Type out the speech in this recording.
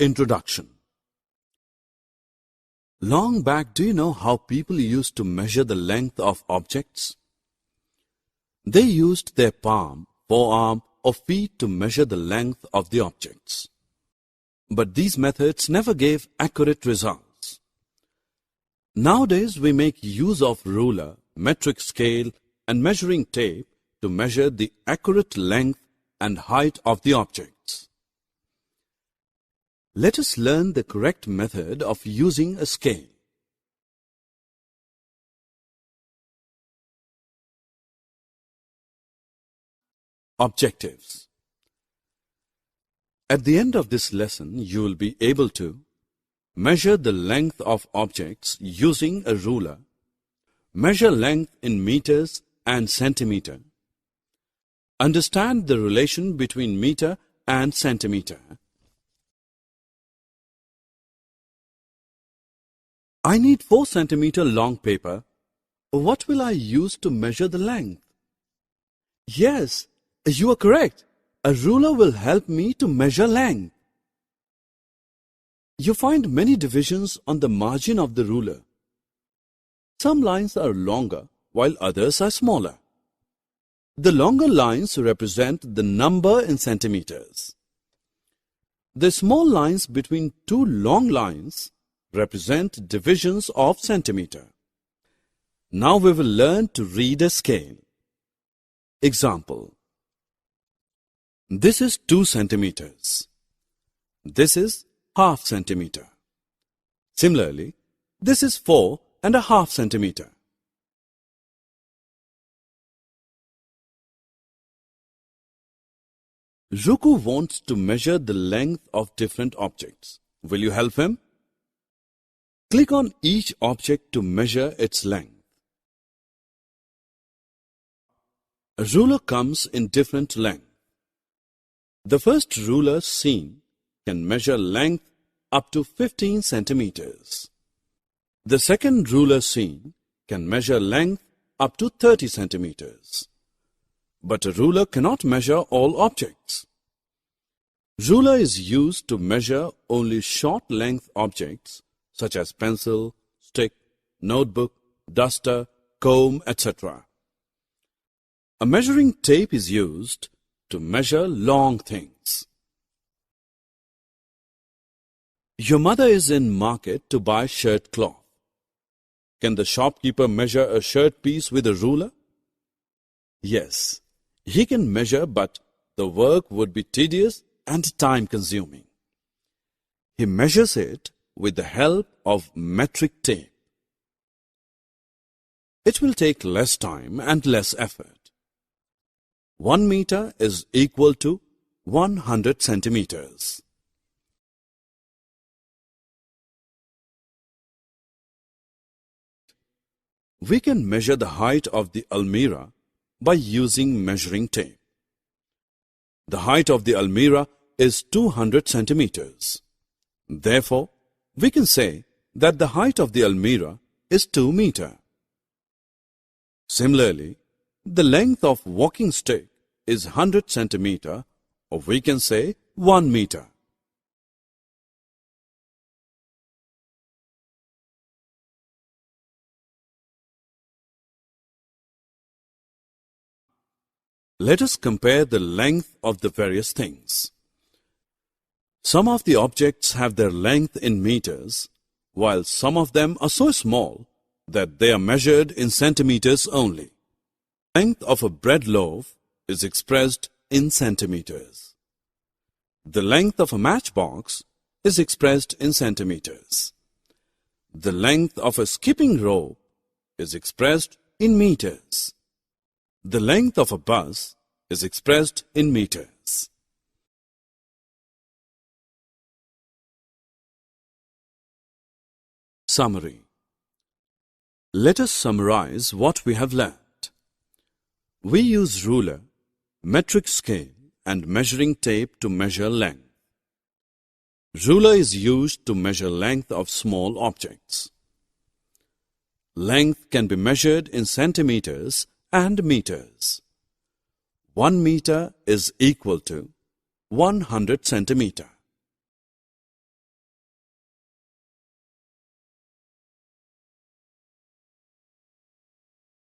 Introduction. Long back, do you know how people used to measure the length of objects? They used their palm, forearm, or feet to measure the length of the objects. But these methods never gave accurate results. Nowadays, we make use of ruler, metric scale, and measuring tape to measure the accurate length and height of the objects. Let us learn the correct method of using a scale. Objectives. At the end of this lesson, you will be able to measure the length of objects using a ruler, measure length in meters and centimeter, understand the relation between meter and centimeter. I need 4 centimeter long paper. What will I use to measure the length? Yes, you are correct. A ruler will help me to measure length. You find many divisions on the margin of the ruler. Some lines are longer while others are smaller. The longer lines represent the number in centimeters. The small lines between 2 long lines represent divisions of centimeter. Now we will learn to read a scale. Example. This is 2 centimeters. This is half centimeter. Similarly, this is 4.5 centimeter. Ruku wants to measure the length of different objects. Will you help him? Click on each object to measure its length. A ruler comes in different lengths. The first ruler seen can measure length up to 15 centimeters. The second ruler seen can measure length up to 30 centimeters. But a ruler cannot measure all objects. Ruler is used to measure only short length objects such as pencil, stick, notebook, duster, comb, etc. A measuring tape is used to measure long things. Your mother is in market to buy shirt cloth. Can the shopkeeper measure a shirt piece with a ruler? Yes, he can measure, but the work would be tedious and time-consuming. He measures it with the help of metric tape. It will take less time and less effort. 1 meter is equal to 100 centimeters. We can measure the height of the almirah by using measuring tape. The height of the almirah is 200 centimeters. Therefore, we can say that the height of the almirah is 2 meters. Similarly, the length of walking stick is 100 centimeters, or we can say 1 meter. Let us compare the length of the various things. Some of the objects have their length in meters, while some of them are so small that they are measured in centimeters only. The length of a bread loaf is expressed in centimeters. The length of a matchbox is expressed in centimeters. The length of a skipping rope is expressed in meters. The length of a bus is expressed in meters. Summary. Let us summarize what we have learned. We use ruler, metric scale, and measuring tape to measure length. Ruler is used to measure length of small objects. Length can be measured in centimeters and meters. 1 meter is equal to 100 centimeter.